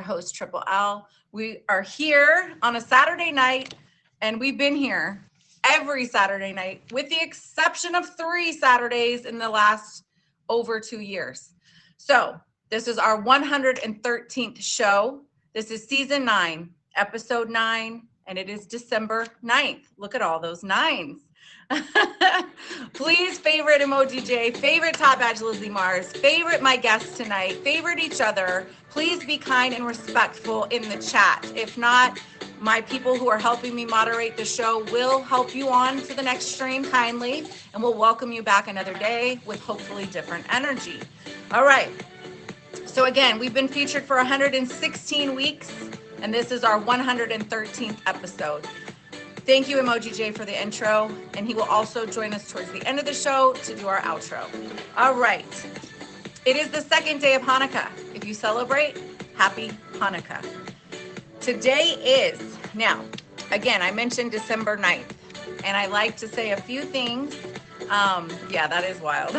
host, Triple L. We are here on a Saturday night, and we've been here every Saturday night, with the exception of 3 Saturdays in the last over 2 years. So this is our 113th show. This is season 9, episode 9, and it is December 9th. Look at all those nines. Please favorite Emoji J, favorite Top Badge Lizzie Mars, favorite my guests tonight, favorite each other. Please be kind and respectful in the chat. If not, my people who are helping me moderate the show will help you on to the next stream kindly, and we'll welcome you back another day with hopefully different energy. All right. So again, we've been featured for 116 weeks, and this is our 113th episode. Thank you, Emoji J, for the intro, and he will also join us towards the end of the show to do our outro. All right. It is the second day of Hanukkah. If you celebrate, happy Hanukkah. Today is, now, again, I mentioned December 9th, and I like to say a few things. Yeah, that is wild.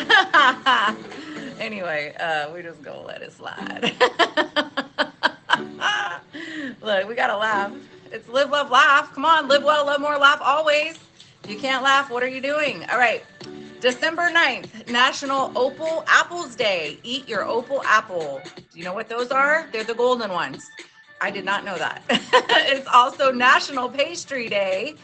Anyway, we just gonna let it slide. Look, we gotta laugh. It's live, love, laugh. Come on, live well, love more, laugh always. If you can't laugh, what are you doing? All right. December 9th, National Opal Apples Day. Eat your opal apple. Do you know what those are? They're the golden ones. I did not know that. It's also National Pastry Day.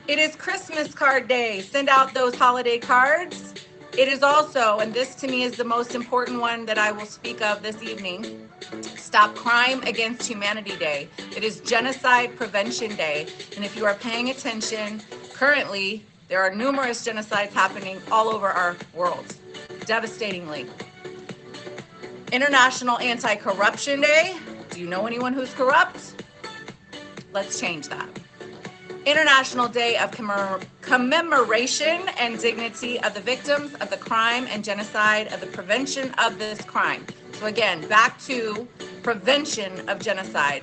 It is Christmas Card Day. Send out those holiday cards. It is also, and this to me is the most important one that I will speak of this evening, Stop Crime Against Humanity Day. It is Genocide Prevention Day. And if you are paying attention, currently there are numerous genocides happening all over our world, devastatingly. International Anti-Corruption Day. Do you know anyone who's corrupt? Let's change that. International Day of Commemoration and Dignity of the Victims of the Crime and Genocide of the Prevention of this crime. So again, back to prevention of genocide.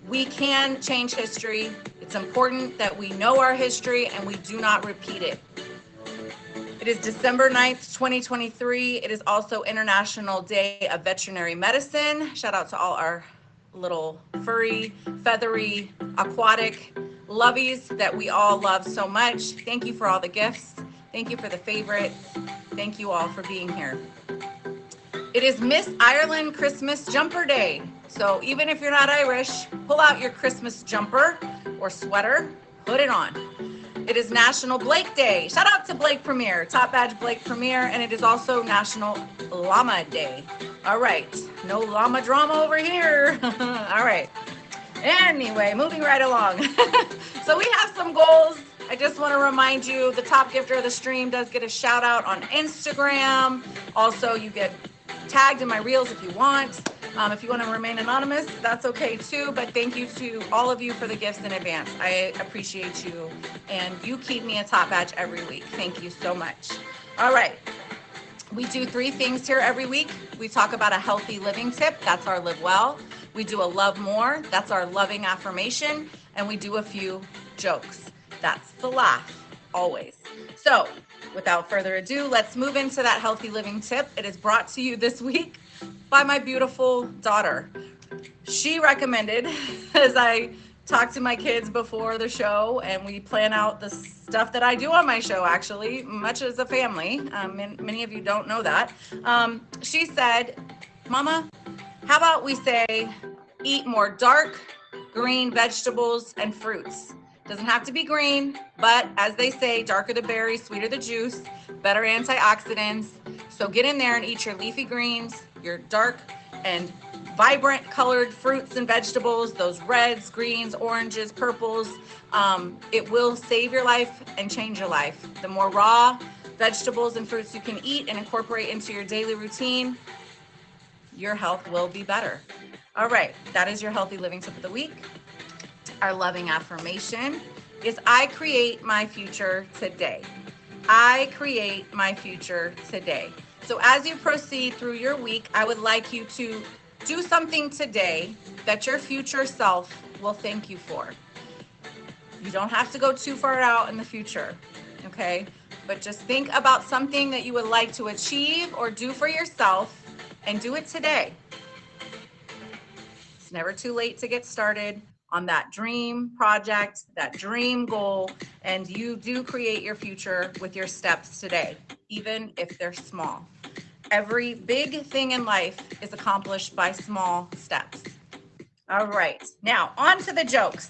We can change history. It's important that we know our history and we do not repeat it. It is December 9th, 2023. It is also International Day of Veterinary Medicine. Shout out to all our little furry, feathery, aquatic lovies that we all love so much. Thank you for all the gifts. Thank you for the favorites. Thank you all for being here. It is Miss Ireland Christmas Jumper Day. So even if you're not Irish, pull out your Christmas jumper or sweater, put it on. It is National Blake Day. Shout out to Blake Premier, Top Badge Blake Premier, and it is also National Llama Day. All right, no llama drama over here. All right. Anyway, moving right along. So we have some goals. I just want to remind you, the top gifter of the stream does get a shout out on Instagram. Also, you get tagged in my reels if you want. If you want to remain anonymous, that's okay too. But thank you to all of you for the gifts in advance. I appreciate you. And you keep me a top badge every week. Thank you so much. All right. We do 3 things here every week. We talk about a healthy living tip. That's our live well. We do a love more. That's our loving affirmation. And we do a few jokes. That's the laugh, always. So without further ado, let's move into that healthy living tip. It is brought to you this week by my beautiful daughter. She recommended, as I talk to my kids before the show and we plan out the stuff that I do on my show, actually, much as a family. Many of you don't know that. She said, Mama, how about we say, eat more dark green vegetables and fruits. Doesn't have to be green, but as they say, darker the berry, sweeter the juice, better antioxidants. So get in there and eat your leafy greens, your dark and vibrant colored fruits and vegetables, those reds, greens, oranges, purples. It will save your life and change your life. The more raw vegetables and fruits you can eat and incorporate into your daily routine, your health will be better. All right, that is your healthy living tip of the week. Our loving affirmation is I create my future today. I create my future today. So as you proceed through your week, I would like you to do something today that your future self will thank you for. You don't have to go too far out in the future, okay? But just think about something that you would like to achieve or do for yourself and do it today. It's never too late to get started on that dream project, that dream goal, and you do create your future with your steps today, even if they're small. Every big thing in life is accomplished by small steps. All right, now on to the jokes.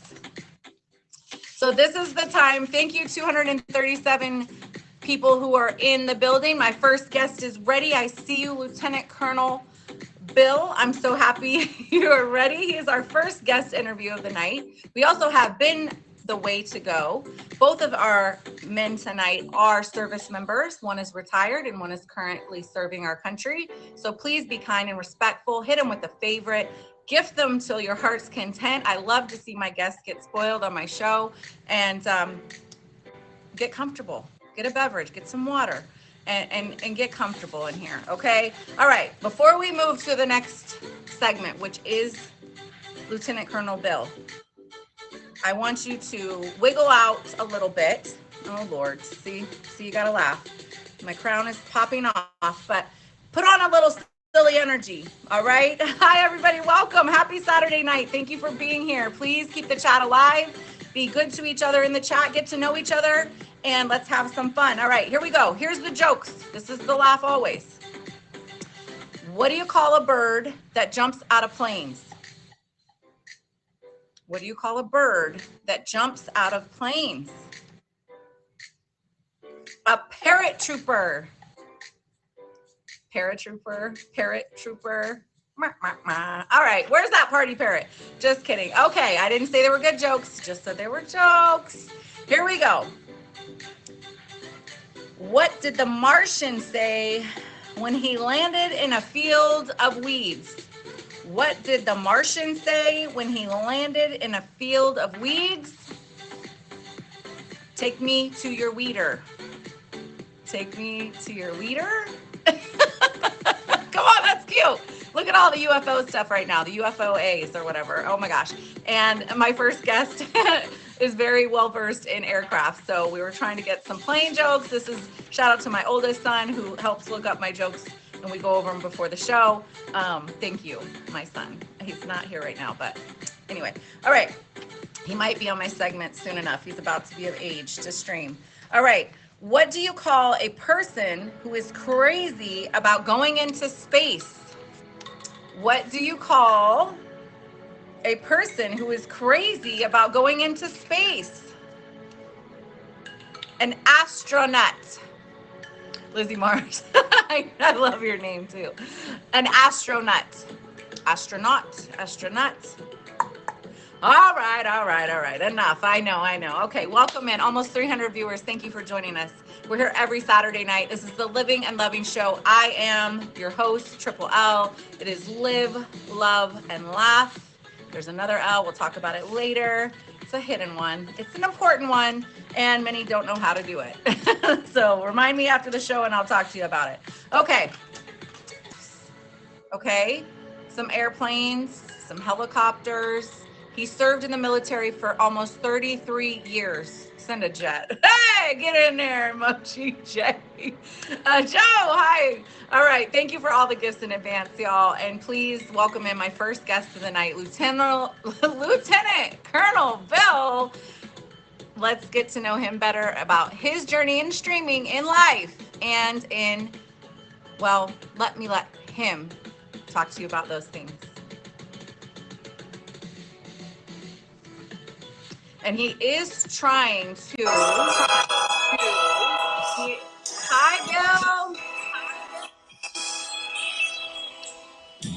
So this is the time. Thank you, 237 people who are in the building. My first guest is ready. I see you, Lieutenant Colonel Bill. I'm so happy you are ready. He is our first guest interview of the night. We also have Been the Way to Go. Both of our men tonight are service members. One is retired and one is currently serving our country. So please be kind and respectful. Hit them with a favorite. Gift them till your heart's content. I love to see my guests get spoiled on my show. And get comfortable. Get a beverage. Get some water. And get comfortable in here, okay? All right, before we move to the next segment, which is Lieutenant Colonel Bill, I want you to wiggle out a little bit. Oh, Lord, see, you gotta laugh. My crown is popping off, but put on a little silly energy, all right? Hi, everybody, welcome. Happy Saturday night. Thank you for being here. Please keep the chat alive. Be good to each other in the chat. Get to know each other. And let's have some fun. All right, here we go. Here's the jokes. This is the laugh always. What do you call a bird that jumps out of planes? What do you call a bird that jumps out of planes? A paratrooper. Paratrooper, paratrooper. All right, where's that party parrot? Just kidding. Okay, I didn't say they were good jokes, just said they were jokes. Here we go. What did the Martian say when he landed in a field of weeds? What did the Martian say when he landed in a field of weeds? Take me to your weeder. Take me to your weeder? Come on, that's cute. Look at all the UFO stuff right now, the UFOAs or whatever. Oh my gosh. And my first guest is very well versed in aircraft. So we were trying to get some plane jokes. This is shout out to my oldest son who helps look up my jokes and we go over them before the show. Thank you, my son. He's not here right now, but anyway. All right. He might be on my segment soon enough. He's about to be of age to stream. All right. What do you call a person who is crazy about going into space? What do you call a person who is crazy about going into space? An astronaut. Lizzie Mars. I love your name too. An astronaut. Astronaut. Astronaut. All right. Enough. I know. Okay, welcome in. Almost 300 viewers. Thank you for joining us. We're here every Saturday night. This is the Living and Loving Show. I am your host, Triple L. It is Live, Love, and Laugh. There's another L. We'll talk about it later. It's a hidden one. It's an important one, and many don't know how to do it. So remind me after the show, and I'll talk to you about it. Okay. Some airplanes, some helicopters. He served in the military for almost 33 years. Send a jet. Hey, get in there, Emoji J. Joe, hi. All right, thank you for all the gifts in advance, y'all. And please welcome in my first guest of the night, Lieutenant Colonel Bill. Let's get to know him better about his journey in streaming, in life, and in, well, let him talk to you about those things. And he is trying to. Hi, Bill.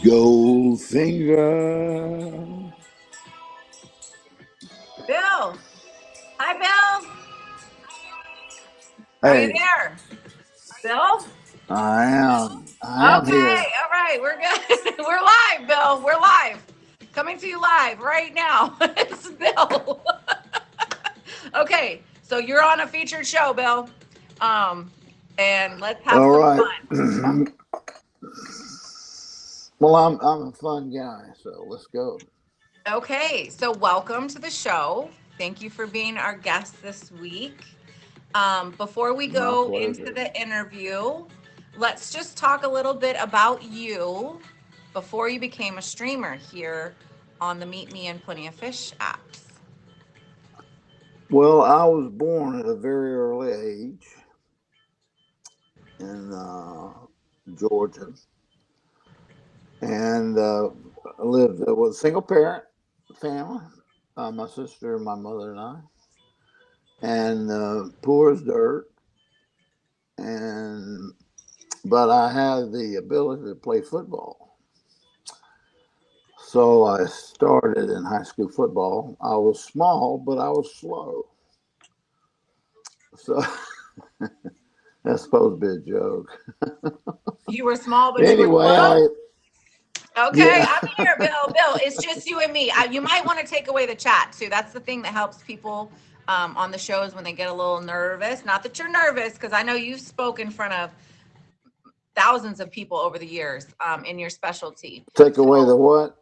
Goldfinger. Bill. Hi, Bill. Hey. Are you there? Bill? I am here. Okay, all right, we're good. We're live, Bill. We're live. Coming to you live right now. It's Bill. Okay, so you're on a featured show, Bill. And let's have some fun. Well, I'm a fun guy, so let's go. Okay, so welcome to the show. Thank you for being our guest this week. Before we go into the interview, let's just talk a little bit about you before you became a streamer here on the Meet Me and Plenty of Fish apps? Well, I was born at a very early age in Georgia, and lived with a single parent family. My sister, my mother, and I, and poor as dirt. And but I had the ability to play football, so I started in high school football. I was small, but I was slow. So that's supposed to be a joke. You were small, but you were Anyway, slow. I Okay, yeah. I'm here, Bill. Bill, it's just you and me. You might want to take away the chat too. That's the thing that helps people on the shows when they get a little nervous. Not that you're nervous, because I know you've spoken in front of thousands of people over the years in your specialty. Take So away the what?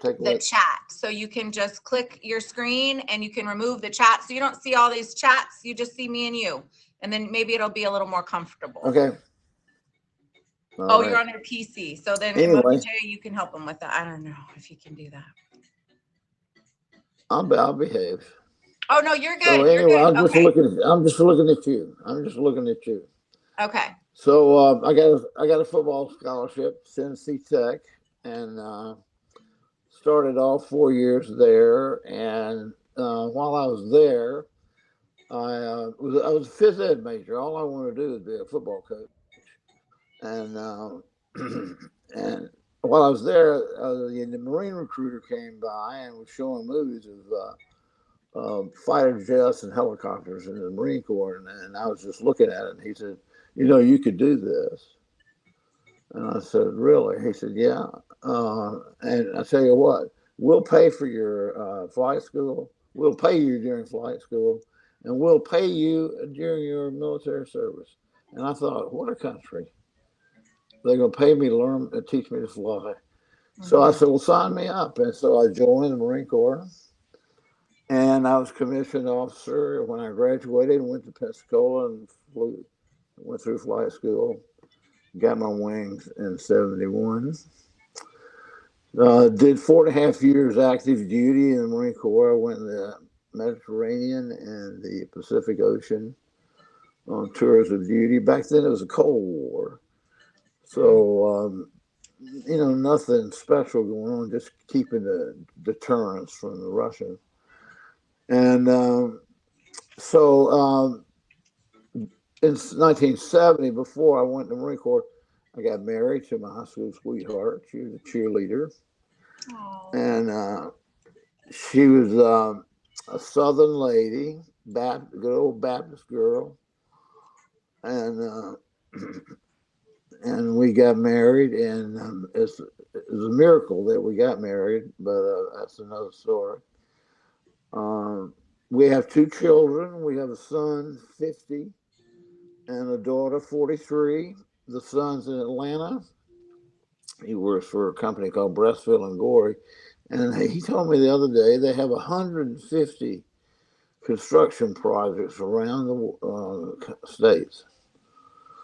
Take the away. chat. So you can just click your screen and you can remove the chat. So you don't see all these chats. You just see me and you. And then maybe it'll be a little more comfortable. Okay. All Oh, you're right. on your PC. So then Emoji Anyway, J, you can help them with that. I don't know if you can do that. I'll behave. Oh no, you're So good. You're anyway, good. I'm just Okay. looking at. I'm just looking at you. I'm just looking at you. Okay. So I got a football scholarship, Tennessee Tech, and started all 4 years there. And while I was there, I was a phys ed major. All I wanted to do was be a football coach. And and while I was there, the Marine recruiter came by and was showing movies of fighter jets and helicopters in the Marine Corps, and I was just looking at it. And he said, you could do this." And I said, "Really?" He said, "Yeah." And I tell you what, we'll pay for your flight school. We'll pay you during flight school, and we'll pay you during your military service. And I thought, what a country! They're going to pay me to learn and teach me to fly. So I Mm-hmm. said, "Well, sign me up." And so I joined the Marine Corps, and I was commissioned officer when I graduated. Went to Pensacola and flew, went through flight school. Got my wings in '71. Did 4.5 years active duty in the Marine Corps. I went in the Mediterranean and the Pacific Ocean on tours of duty. Back then it was a Cold War. So, nothing special going on, just keeping the deterrence from the Russians. And so in 1970, before I went to the Marine Corps, I got married to my high school sweetheart. She was a cheerleader. Oh. And she was a Southern lady, good old Baptist girl. And and we got married, and it's a miracle that we got married, but that's another story. Um, we have two children. We have a son, 50, and a daughter, 43. The son's in Atlanta. He works for a company called Breastville and Gorey. And he told me the other day they have 150 construction projects around the states.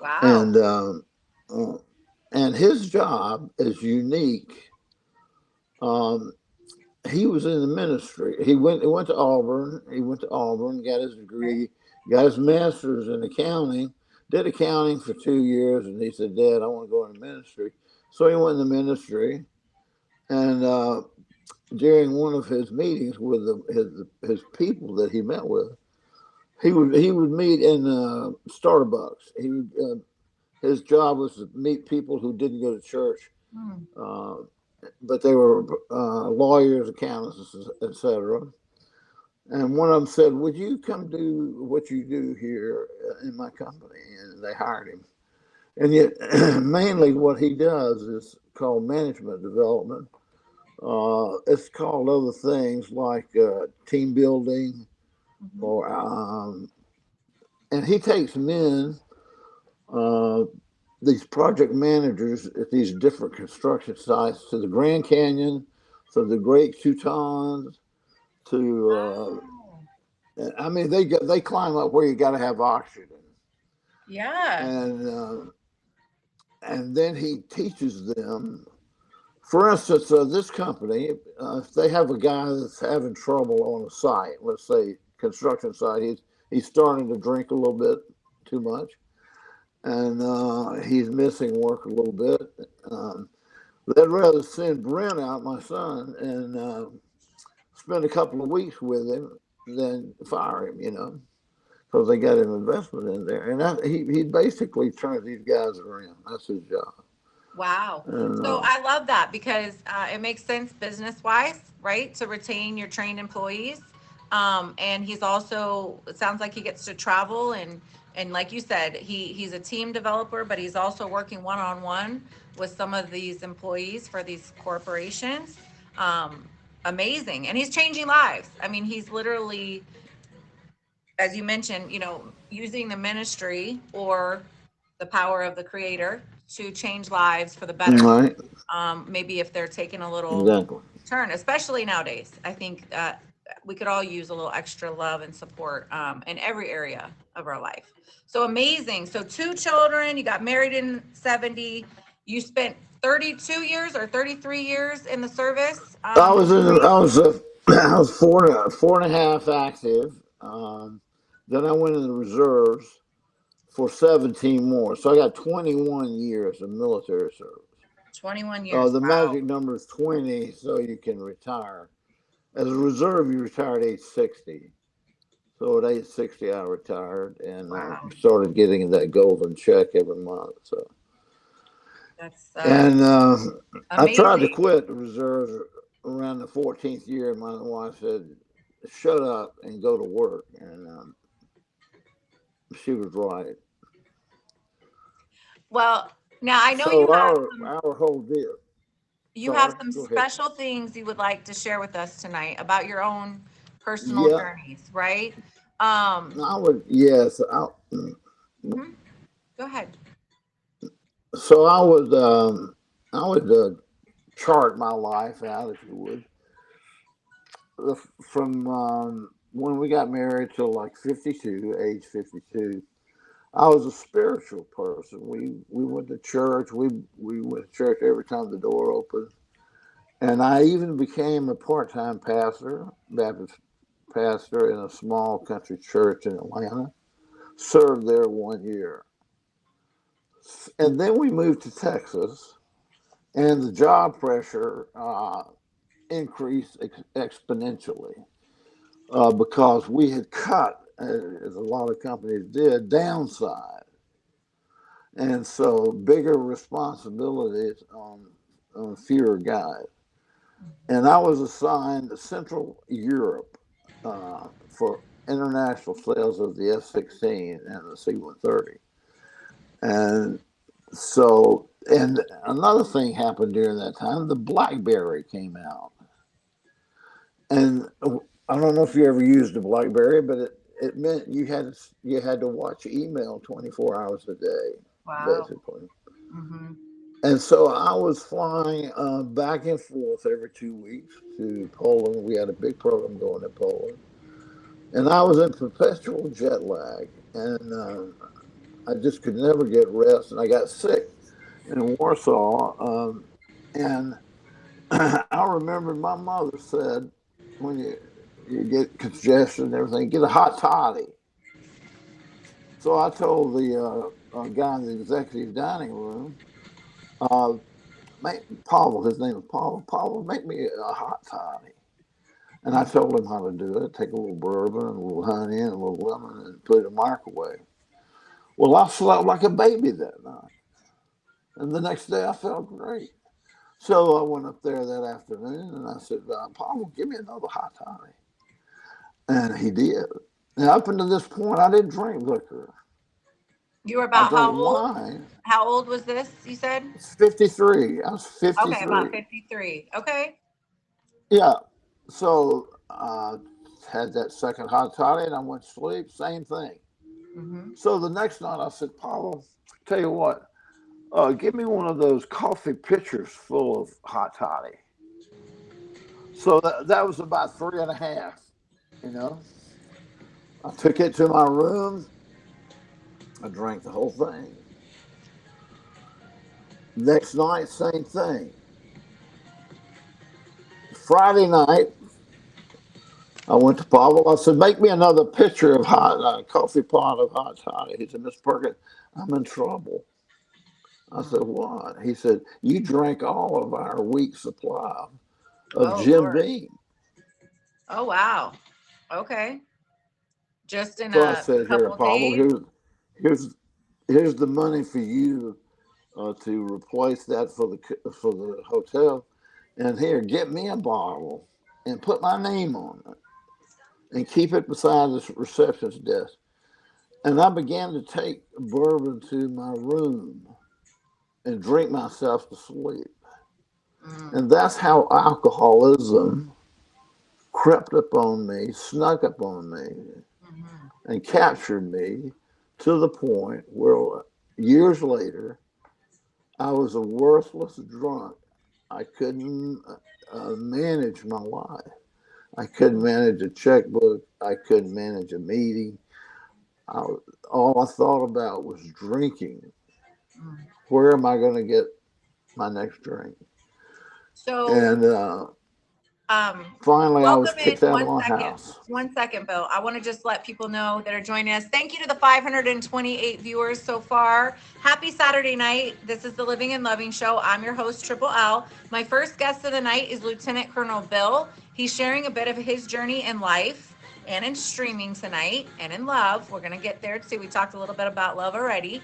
Wow. And uh, and his job is unique. Um, he was in the ministry. He went to Auburn. He went to Auburn, got his degree, got his master's in accounting. Did accounting for 2 years, and he said, "Dad, I want to go into ministry." So he went in the ministry, and during one of his meetings with his people that he met with, he would meet in Starbucks. His job was to meet people who didn't go to church, Hmm. uh, but they were lawyers, accountants, etc. And one of them said, "Would you come do what you do here in my company?" And they hired him. And yet, mainly what he does is called management development. It's called other things like team building, Mhm. or and he takes men, uh, these project managers at these different construction sites, to the Grand Canyon, to the Great Tetons, to Wow. I mean they climb up where you got to have oxygen, Yeah. and then he teaches them For instance, this company, if they have a guy that's having trouble on a site, let's say construction site, he's starting to drink a little bit too much, and he's missing work a little bit. Um, they'd rather send Brent out, my son, and spend a couple of weeks with him than fire him, because they got an investment in there, and he basically turns these guys around. That's his job. Wow. And So I love that because it makes sense business wise, right? To retain your trained employees. And he's also, it sounds like he gets to travel and like you said, he's a team developer, but he's also working one on one with some of these employees for these corporations. Um, Amazing. And he's changing lives. I mean, he's literally, as you mentioned, using the ministry or the power of the creator to change lives for the better. right, Maybe if they're taking a little exactly. turn, especially nowadays, I think that we could all use a little extra love and support in every area of our life. So amazing. So two children, you got married in 70, you spent 32 years or 33 years in the service. I was in. I was. I was four and a half active. Then I went in the reserves for 17 more. So I got 21 years of military service. 21 years. The Wow. magic number is 20, so you can retire. As a reserve, you retire at age 60. So at age 60, I retired and Wow. started getting that golden check every month. So, That's and I tried to amazing. quit the reserves around the 14th year. And my wife said, "Shut up and go to work." And she was right. Well, now I know So our whole deal. you have Sorry, some go ahead. special things you would like to share with us tonight about your own personal Yeah, journeys, right? Um, I would. Yes, mhm. Go ahead. so I would chart my life out, if you would, from when we got married till like 52, age 52. I was a spiritual person. We went to church. We went to church every time the door opened, and I even became a part-time pastor, Baptist pastor in a small country church in Atlanta. Served there 1 year, and then we moved to Texas, and the job pressure increased exponentially because we had cut, as a lot of companies did, downside, and so bigger responsibilities on fewer guys. And I was assigned to Central Europe for international sales of the F-16 and the C-130. And so, and another thing happened during that time. The BlackBerry came out, and I don't know if you ever used a BlackBerry, but it meant you had to watch email 24 hours a day, Wow. basically. Hmm. And so I was flying back and forth every 2 weeks to Poland. We had a big program going to Poland, and I was in perpetual jet lag, and I just could never get rest, and I got sick in Warsaw. And I remember my mother said, when you get congestion and everything, get a hot toddy. So I told the guy in the executive dining room, uh, Paul, his name was Paul. Paul, make me a hot toddy. And I told him how to do it. Take a little bourbon and a little honey and a little lemon and put it in the microwave. Well, I slept like a baby that night. And the next day I felt great. So I went up there that afternoon and I said, Paul, give me another hot toddy. And he did. And up until this point, I didn't drink liquor. You were I about drank how old? wine. How old was this, you said? It's 53. I was Okay, about 53. 53. Okay. Yeah. So I had that second hot toddy and I went to sleep. Same thing. Hmm. So the next night I said, Paul, tell you what, give me one of those coffee pitchers full of hot toddy. So that was about three and a half, you know. I took it to my room. I drank the whole thing. Next night, same thing. Friday night, I went to Pavel. I said, make me another pitcher of hot coffee pot of hot toddy. He said, Miss Perkins, I'm in trouble. I said, Mm. what? He said, you drank all of our week's supply of Oh, Jim Lord. Beam. Oh, wow. Okay. Just in So I a said, here, couple Pavel, days. here's here's the money for you to replace that for the hotel, and here, get me a bottle and put my name on it and keep it beside the receptionist desk. And I began to take bourbon to my room and drink myself to sleep. Mm, And that's how alcoholism crept up on me, snuck up on me, mhm, and captured me to the point where years later, I was a worthless drunk. I couldn't manage my life. I couldn't mm, manage a checkbook. I couldn't manage a meeting. I, all I thought about was drinking. mm. Where am I going to get my next drink? So, And um, finally, I was welcome in kicked out of my house. 1 second, Bill. I want to just let people know that are joining us. Thank you to the 528 viewers so far. Happy Saturday night. This is the Living and Loving Show. I'm your host, Triple L. My first guest of the night is Lieutenant Colonel Bill. He's sharing a bit of his journey in life and in streaming tonight and in love. We're going to get there too. We talked a little bit about love already.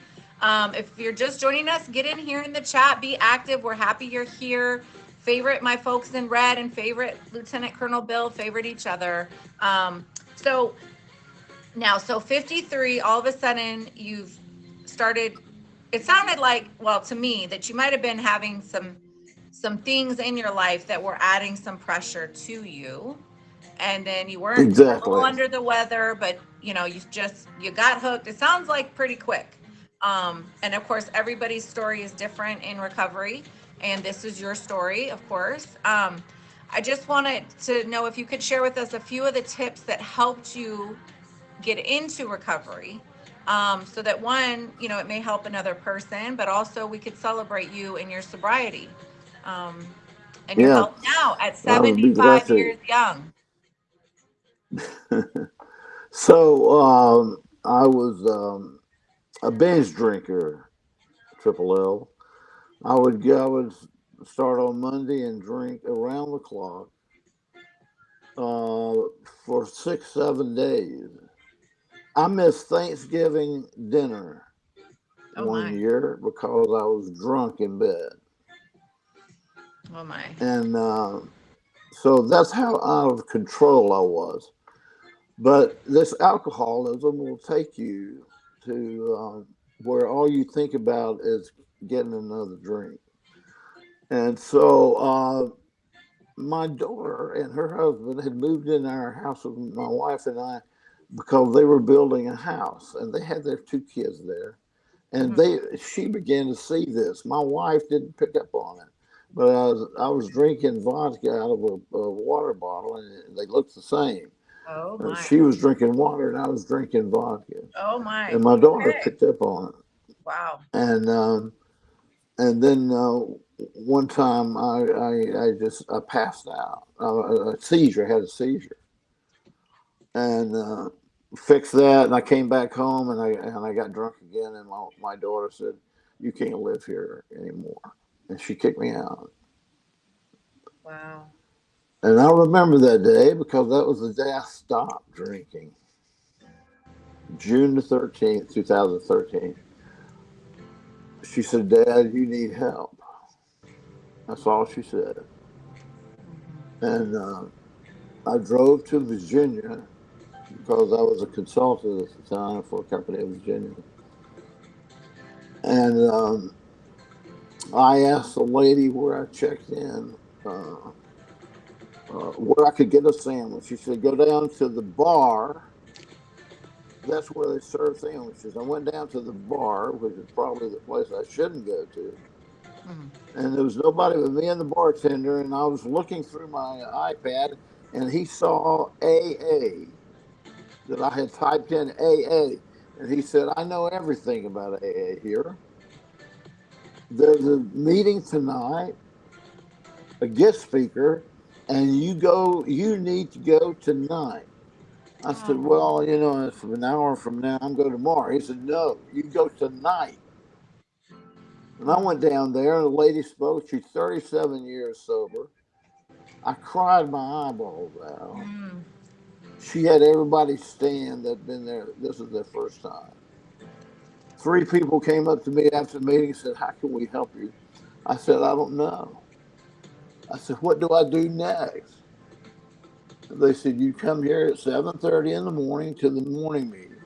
If you're just joining us, get in here in the chat, be active. We're happy you're here. Favorite my folks in red and favorite Lieutenant Colonel Bill, favorite each other. So now, so 53, all of a sudden you've started, it sounded like, well, to me, that you might have been having some things in your life that were adding some pressure to you. And then you were a little Exactly. under the weather, but you got hooked. It sounds like pretty quick. And of course, everybody's story is different in recovery. And this is your story, of course. I just wanted to know if you could share with us a few of the tips that helped you get into recovery, so that one, it may help another person, but also we could celebrate you in your sobriety, um, and your Yeah, health now at I would be glad 75 to. years young. So I was a binge drinker, Triple L. I would start on Monday and drink around the clock uh, for 6, 7 days. I missed Thanksgiving dinner Oh one my. year because I was drunk in bed, Oh my. and so that's how out of control I was. But this alcoholism will take you to where all you think about is getting another drink. And so my daughter and her husband had moved in our house with my wife and I because they were building a house and they had their 2 kids there. And Mhm. she began to see this. My wife didn't pick up on it, but I was drinking vodka out of a water bottle and they looked the same. Oh my. She was drinking water and I was drinking vodka, Oh my. and my daughter Okay. picked up on it. Wow. And then one time I passed out, a seizure, I had a seizure, and fixed that. And I came back home and I got drunk again. And my daughter said, "You can't live here anymore," and she kicked me out. Wow. And I remember that day because that was the day I stopped drinking. June the 13th, 2013. She said, "Dad, you need help." That's all she said. And I drove to Virginia because I was a consultant at the time for a company in Virginia. And I asked the lady where I checked in uh, where I could get a sandwich. She said, "Go down to the bar. That's where they serve sandwiches." I went down to the bar, which is probably the place I shouldn't go to. Mhm. And there was nobody but me and the bartender. And I was looking through my iPad, and he saw AA, that I had typed in AA. And he said, "I know everything about AA here. There's a meeting tonight, a guest speaker, and you need to go tonight. I said, Oh. well, it's an hour from now. I'm going tomorrow. He said, no, you go tonight. And I Mm, went down there, and the lady spoke. She's 37 years sober. I cried my eyeballs out. mm, She had everybody stand that'd been there. This is their first time. Three people came up to me after the meeting and said, how can we help you? I said, I don't know. I said, what do I do next? They said, you come here at 7:30 in the morning to the morning meeting.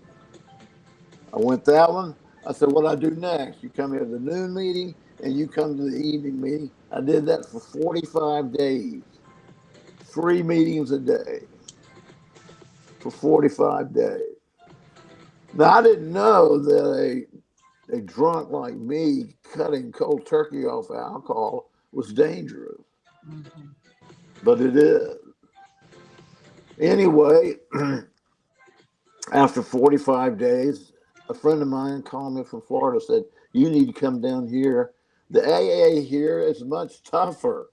I went that one. I said, what do I do next? You come here to the noon meeting and you come to the evening meeting. I did that for 45 days, 3 meetings a day for 45 days. Now, I didn't know that a drunk like me cutting cold turkey off alcohol was dangerous, mhm. but it is. Anyway, after 45 days, a friend of mine called me from Florida, said, you need to come down here. The AA here is much tougher.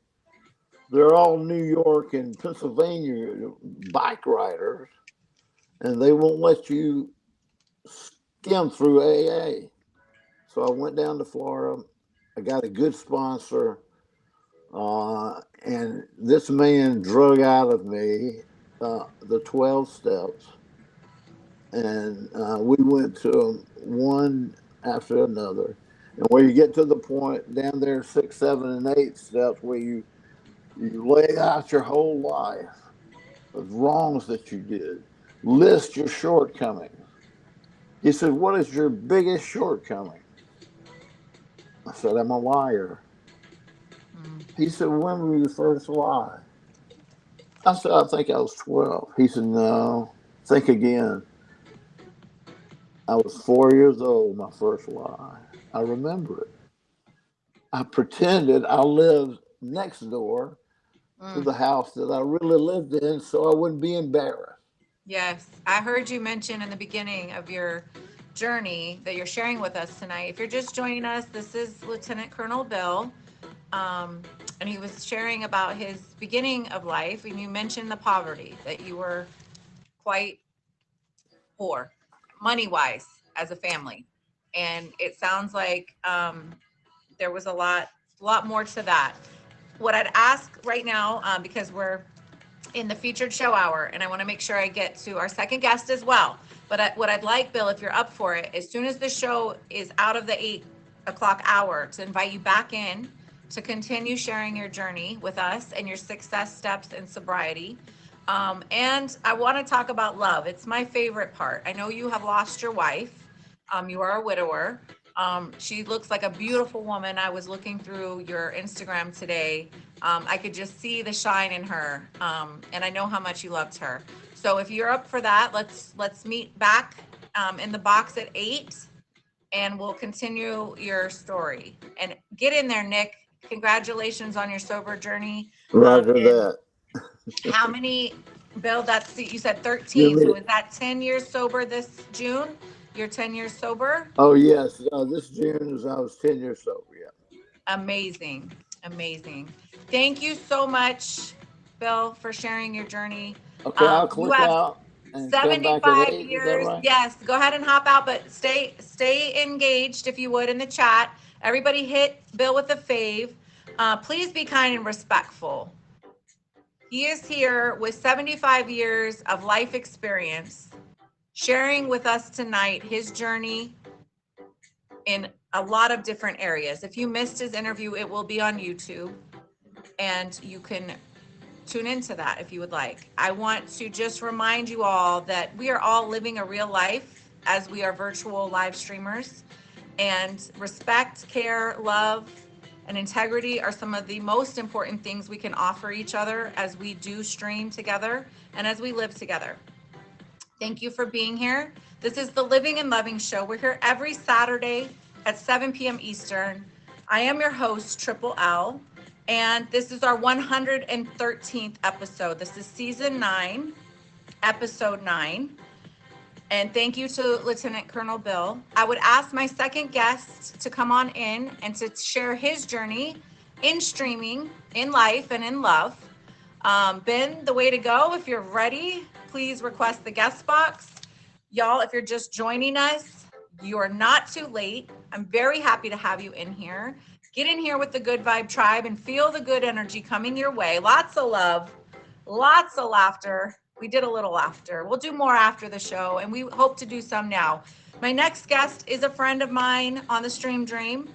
They're all New York and Pennsylvania bike riders, and they won't let you skim through AA. So I went down to Florida. I got a good sponsor, and this man drug out of me the 12 steps, and we went to them one after another. And where you get to the point down there, 6, 7, and 8 steps, where you lay out your whole life of wrongs that you did, list your shortcomings. He said, what is your biggest shortcoming? I said, I'm a liar. Mm. He said, when were you first lie? I said, I think I was 12. He said, no, think again. I was 4 years old, my first lie. I remember it. I pretended I lived next door to Mm. the house that I really lived in so I wouldn't be embarrassed. Yes, I heard you mention in the beginning of your journey that you're sharing with us tonight. If you're just joining us, this is Lieutenant Colonel Bill, um, and he was sharing about his beginning of life. And you mentioned the poverty, that you were quite poor, money wise, as a family, and it sounds like there was a lot more to that. What I'd ask right now, because we're in the featured show hour, and I want to make sure I get to our second guest as well. But what I'd like, Bill, if you're up for it, as soon as the show is out of the 8 o'clock hour, to invite you back in to continue sharing your journey with us and your success steps in sobriety. And I want to talk about love. It's my favorite part. I know you have lost your wife. You are a widower. She looks like a beautiful woman. I was looking through your Instagram today. I could just see the shine in her, and I know how much you loved her. So if you're up for that, let's meet back in the box at 8, and we'll continue your story. And get in there, Nick. Congratulations on your sober journey. Roger And that. how many, Bill? You said You 13. mean So it? is that 10 years sober this June? You're 10 years sober? Oh, yes. This June is I was 10 years sober. Yeah. Amazing. Amazing. Thank you so much, Bill, for sharing your journey. Okay, I'll You click have out and come back at 75 8. Is that years. right? Yes, go ahead and hop out, but stay engaged if you would in the chat. Everybody hit Bill with a fave. Please be kind and respectful. He is here with 75 years of life experience, sharing with us tonight his journey in a lot of different areas. If you missed his interview, it will be on YouTube, and you can tune into that if you would like. I want to just remind you all that we are all living a real life as we are virtual live streamers, and respect, care, love, and integrity are some of the most important things we can offer each other as we do stream together and as we live together. Thank you for being here. This is the Living and Loving Show. We're here every Saturday at 7 p.m. Eastern. I am your host, Triple L, and this is our 113th episode. This is season 9, episode 9. And thank you to Lieutenant Colonel Bill. I would ask my second guest to come on in and to share his journey in streaming, in life, and in love. Ben, the way to go, if you're ready, please request the guest box. Y'all, if you're just joining us, you are not too late. I'm very happy to have you in here. Get in here with the Good Vibe Tribe and feel the good energy coming your way. Lots of love, lots of laughter. We did a little laughter. We'll do more after the show, and we hope to do some now. My next guest is a friend of mine on the Stream Dream.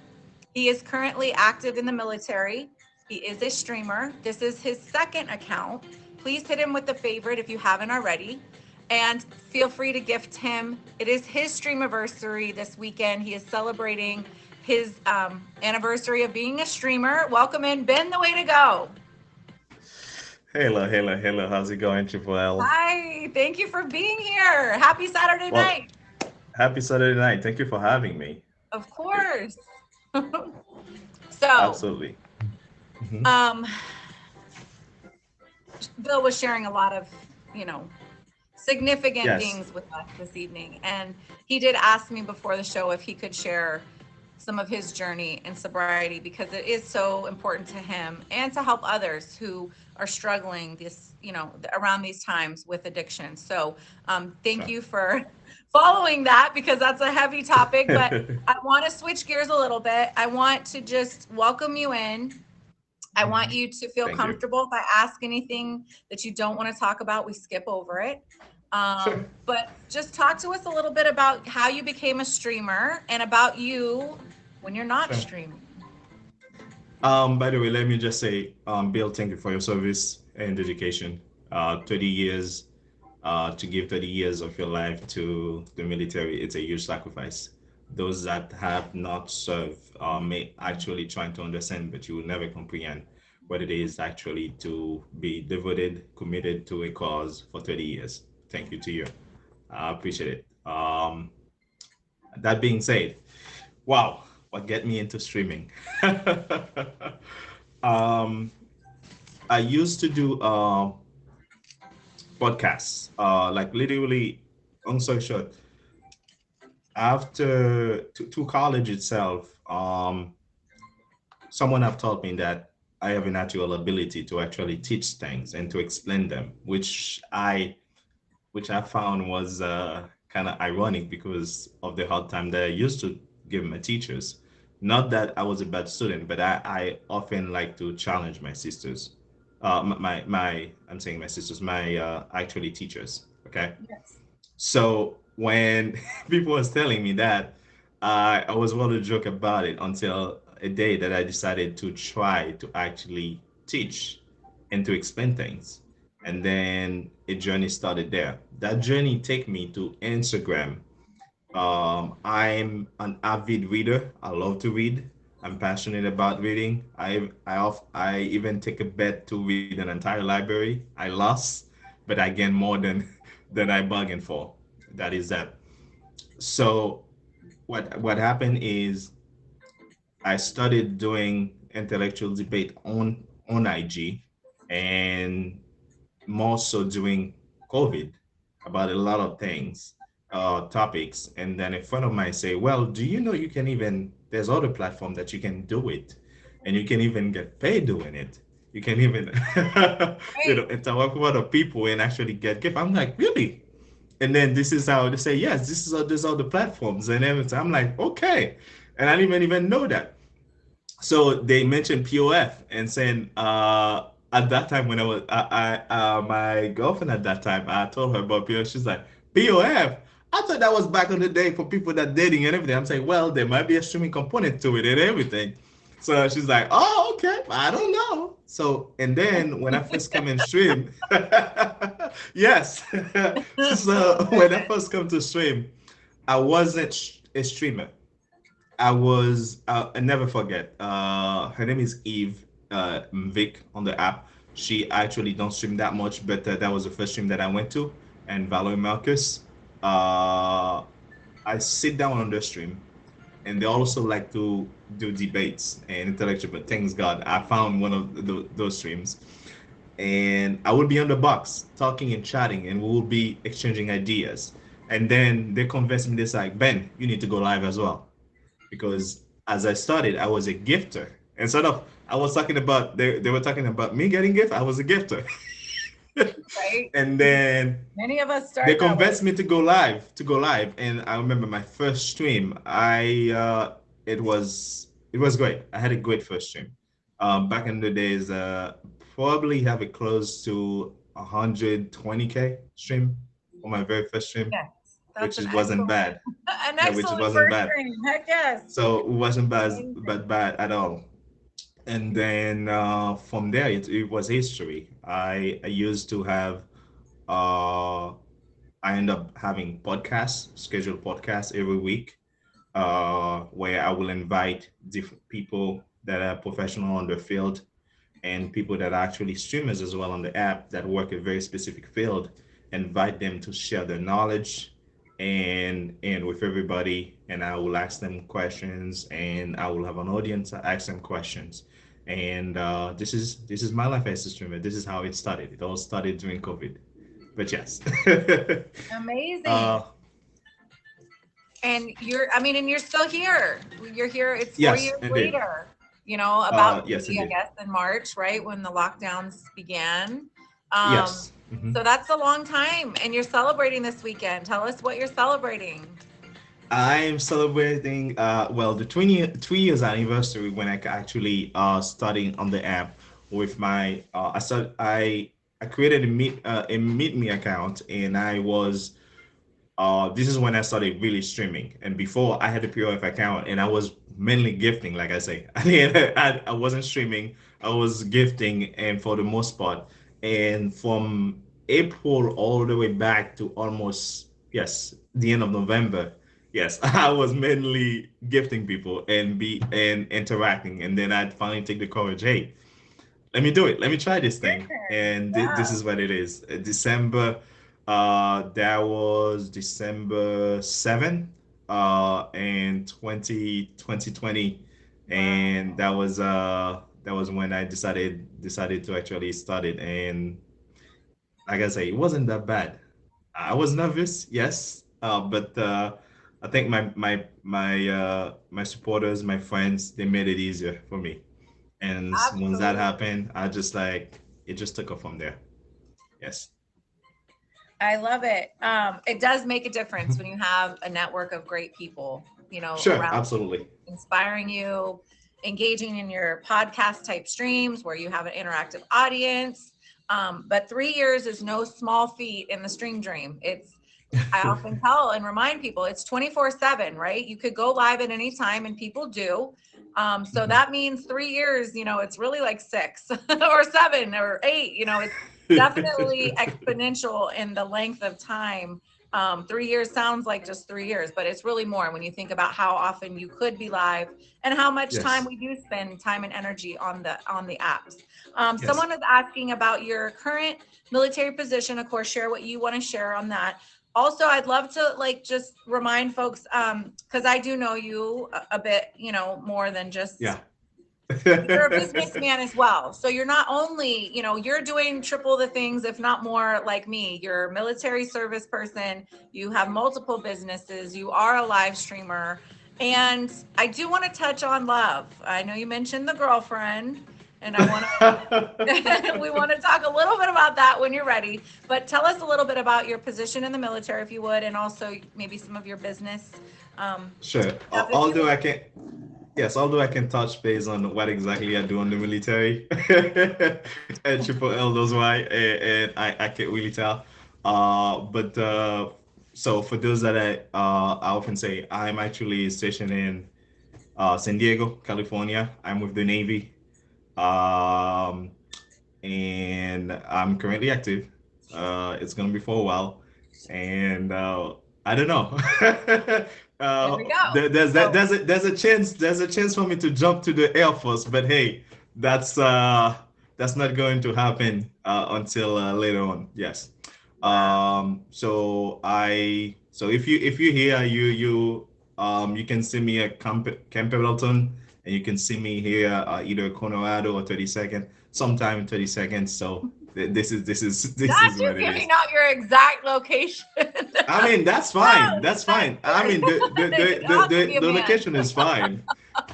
He is currently active in the military. He is a streamer. This is his second account. Please hit him with the favorite if you haven't already. And feel free to gift him. It is his streamiversary this weekend. He is celebrating his anniversary of being a streamer. Welcome in, Ben, the way to go. Hello. How's it going, Triple L? Hi, thank you for being here. Happy Saturday Well, night. Happy Saturday night. Thank you for having me. Of course. So, Absolutely. Mhm. Bill was sharing a lot of, significant Yes. things with us this evening. And he did ask me before the show if he could share some of his journey in sobriety, because it is so important to him and to help others who are struggling around these times with addiction. So thank Sure. you for following that, because that's a heavy topic, but I want to switch gears a little bit. I want to just welcome you in. I want you to feel Thank you. comfortable. If I ask anything that you don't want to talk about, we skip over it. Sure. But just talk to us a little bit about how you became a streamer and about you when you're not Sure. streaming. By the way, let me just say, Bill, thank you for your service and dedication. 30 years, to give 30 years of your life to the military, it's a huge sacrifice. Those that have not served may actually trying to understand, but you will never comprehend what it is actually to be devoted, committed to a cause for 30 years. Thank you to you. I appreciate it. That being said, wow, what get me into streaming? um, I used to do podcasts, like literally, long story short, after to college itself, someone have taught me that I have a natural ability to actually teach things and to explain them, which I found was kind of ironic because of the hard time that I used to give my teachers. Not that I was a bad student, but I often like to challenge my sisters. I'm saying my sisters, my actually teachers. Okay. Yes. So when people was telling me that, I was well to joke about it until a day that I decided to try to actually teach and to explain things. And then a journey started there. That journey take me to Instagram. I'm an avid reader. I love to read. I'm passionate about reading. I even take a bet to read an entire library. I lost, but I gained more than than I bargained for. That is that. So what happened is I started doing intellectual debate on IG, and more so during COVID about a lot of things, topics. And then a friend of mine say, "Well, do you know you can even there's other platform that you can do it, and you can even get paid doing it. You can even Right. interact with other people and actually get gift." I'm like, really? And then this is how they say, yes, these are the platforms and everything. I'm like, okay, and I didn't even know that. So they mentioned POF and saying, at that time when my girlfriend at that time, I told her about POF. She's like, POF? I thought that was back in the day for people that dating and everything. I'm saying, well, there might be a streaming component to it and everything. So she's like, oh, okay, I don't know. So, and then when I first come in stream, yes. So when I first come to stream, I wasn't a streamer. I never forget. Her name is Eve Vic on the app. She actually don't stream that much, but that was the first stream that I went to. And Valerie Marcus. Uh, I sit down on the stream, and they also like to do debates and intellectual. But thanks God, I found one of those streams, and I would be on the box talking and chatting, and we will be exchanging ideas. And then they convinced me, this like, Ben, you need to go live as well, because as I started, I was a gifter. Instead of I was talking about they were talking about me getting gift. I was a gifter. right? And then Many of us they start that way. convinced me to go live. And I remember my first stream. It was great. I had a great first stream. Back in the days, probably have it close to 120K stream on my very first stream, Yes, that's which an is wasn't excellent, bad. an Yeah, which excellent wasn't first bad. stream. Heck yes. So it wasn't bad, Amazing. bad at all. And then from there, it was history. I used to have uh, I end up having podcasts, scheduled podcasts every week, where I will invite different people that are professional on their field and people that are actually streamers as well on the app that work a very specific field, invite them to share their knowledge and with everybody, and I will ask them questions, and I will have an audience ask them questions. And this is my life as a streamer. This is how it started. It all started during COVID. But yes. Amazing. uh And you're still here. You're here. It's 4 years yes, indeed. later, about to Yes, be, I indeed. guess, in March, right? When the lockdowns began. Um, Yes. Mhm. so that's a long time. And you're celebrating this weekend. Tell us what you're celebrating. I'm celebrating well the 3 years anniversary when I actually starting on the app with my I created a Meet Me account, and I was this is when I started really streaming. And before, I had a POF account and I was mainly gifting, like I say. I wasn't streaming, I was gifting, and for the most part. And from April all the way back to almost, yes, the end of November, yes, I was mainly gifting people and interacting. And then I'd finally take the courage, hey, let me do it. Let me try this thing. And this Yeah. is what it is. December, that was December 7th, and 2020. Wow. And that was when I decided to actually start it. And like I say, it wasn't that bad. I was nervous, yes, but I think my supporters, my friends, they made it easier for me. And once that Absolutely. happened, I just like it just took off from there. Yes. I love it. It does make a difference when you have a network of great people, Sure, around absolutely. inspiring you, engaging in your podcast type streams where you have an interactive audience. But 3 years is no small feat in the stream dream. I often tell and remind people it's 24/7, right? You could go live at any time and people do. So Mhm. that means 3 years, it's really like six or seven or eight, it's definitely exponential in the length of time. 3 years sounds like just 3 years, but it's really more when you think about how often you could be live and how much time Yes. we do spend time and energy on the apps. Yes. Someone is asking about your current military position. Of course, share what you want to share on that. Also, I'd love to just remind folks, because I do know you a bit, more than just Yeah. you're a businessman as well. So you're not only, you're doing triple the things, if not more, like me. You're a military service person. You have multiple businesses. You are a live streamer. And I do want to touch on love. I know you mentioned the girlfriend, and I want to, we want to talk a little bit about that when you're ready. But tell us a little bit about your position in the military, if you would, and also maybe some of your business Sure. stuff, if you would. Although I can touch base on what exactly I do in the military, and Triple L knows why, and I can't really tell. But so for those that I often say, I'm actually stationed in San Diego, California. I'm with the Navy, um, and I'm currently active. It's gonna be for a while, and I don't know. There we go. So There's a chance for me to jump to the Air Force, but hey, that's not going to happen until later on. Yes. wow. So if you hear you can see me at Camp Pendleton, and you can see me here either Colorado or 32nd, sometime in 32nd. So This Not is you what it is. giving out your exact location. I mean, that's fine. That's fine. I mean, You have to be a the man. location is fine.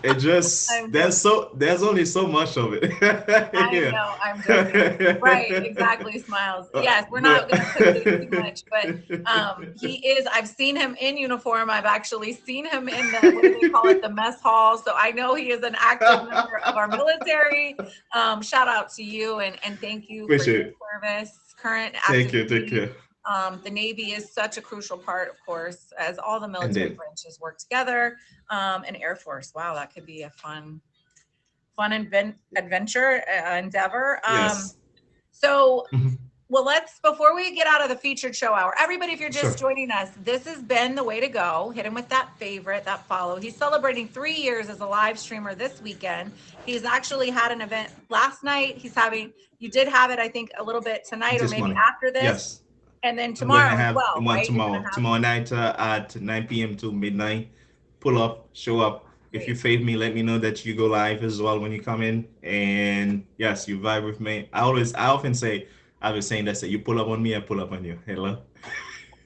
It just I'm joking. there's only so much of it. I Yeah. know, I'm joking. Right, exactly, Smiles. Yes, we're not But gonna push it too much, but he is, I've seen him in uniform. I've actually seen him in the, what do they call it, the mess hall. So I know he is an active member of our military. Shout out to you and thank you for appreciate your it. service, current Thank active you. Thank duty. you. The Navy is such a crucial part, of course, as all the military Indeed. branches work together. And Air Force, wow, that could be a fun adventure endeavor. Yes. So, Mhm. well, let's, before we get out of the featured show hour, everybody, if you're just Sure. joining us, this has been the way to go. Hit him with that favorite, that follow. He's celebrating 3 years as a live streamer this weekend. He's actually had an event last night. You did have it, I think, a little bit tonight or This maybe morning. after this. Yes. And then I'm gonna tomorrow as have well, one right? You're gonna tomorrow. have Tomorrow night at 9 p.m. to midnight. Pull up, show up. If you great. fade me, let me know that you go live as well when you come in. And yes, you vibe with me. I often say, I was saying that, say you pull up on me, I pull up on you. Hello.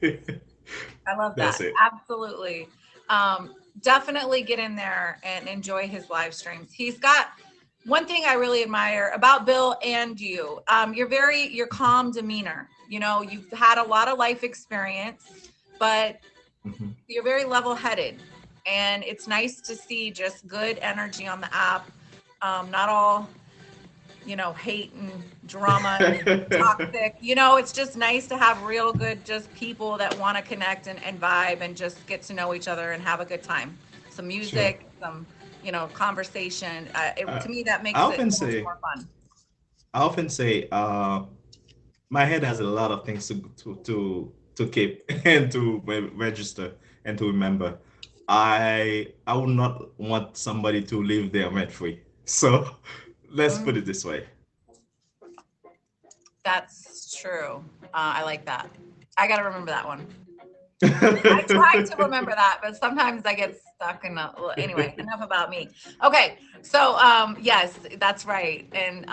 I love That's that. it. Absolutely. Definitely get in there and enjoy his live streams. He's got one thing I really admire about Bill and you. Your calm demeanor. You know, you've had a lot of life experience, but Mhm. you're very level-headed. And it's nice to see just good energy on the app. Not all, hate and drama and toxic. It's just nice to have real good, just people that want to connect and vibe and just get to know each other and have a good time. Some Sure. music, some, conversation. To me, that I makes it often so much say, more fun. I often say, my head has a lot of things to keep and to register and to remember. I would not want somebody to live there rent free. So let's put Mm, it this way. that's true. I like that. I got to remember that one. I try to remember that, but sometimes I get stuck in anyway, enough about me. Okay. So, yes, that's right. And,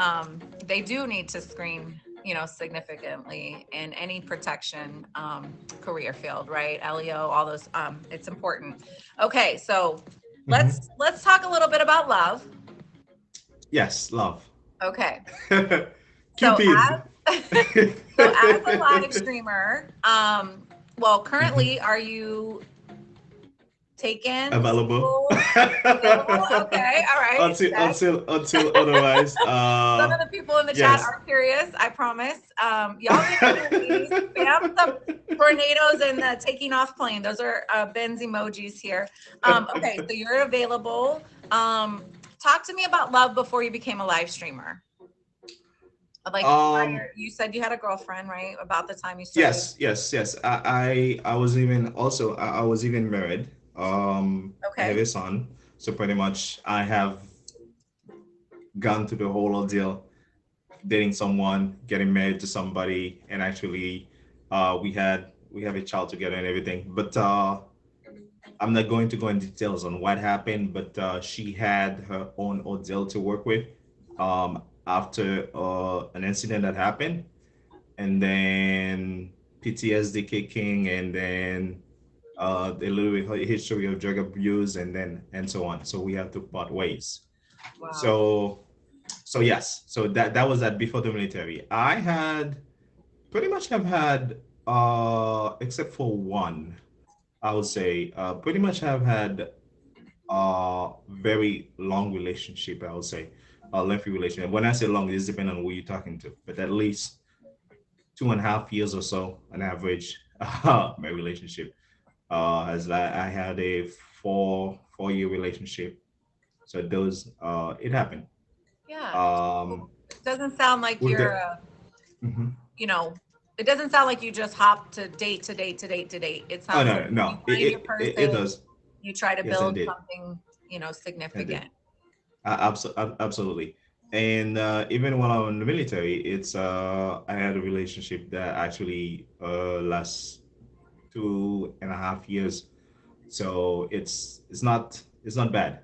they do need to screen, significantly in any protection, career field, right? LEO, all those, it's important. Okay. So Mhm. let's talk a little bit about love. Yes, love. Okay. So Cupid. as a live streamer, well, Mhm. currently, are you taken, Available. single, available? Okay, all right. Check. Until otherwise. Some of the people in the chat Yes. are curious, I promise. Y'all get in there, ladies. Spam some tornadoes and the taking off plane. Those are Ben's emojis here. Okay, so you're available. Talk to me about love before you became a live streamer. Like Um, you said you had a girlfriend, right? About the time you started. yes. I was even also I was even married. I have Okay. a son, so pretty much I have gone through the whole ordeal, dating someone, getting married to somebody, and actually, we have a child together and everything. But I'm not going to go in details on what happened, but she had her own ordeal to work with after an incident that happened, and then PTSD kicking, and then a little bit history of drug abuse, and so on. So we have to part ways. Wow. So yes, so that was that before the military. I had pretty much have had except for one, I would say pretty much have had very long relationship, I would say, a lengthy relationship. When I say long, this depends on who you're talking to, but at least 2.5 years or so on average, my relationship. As I had a four-year relationship. So those it happened. Yeah. Um It doesn't sound like with you're the mhm. you know, it doesn't sound like you just hop to date to date to date to date. It Oh sounds like no, you no. find your It person, does. you try to Yes, build indeed. something, Indeed. significant. Absolutely. And even while I'm in the military, it's I had a relationship that actually lasts 2.5 years. So it's not bad.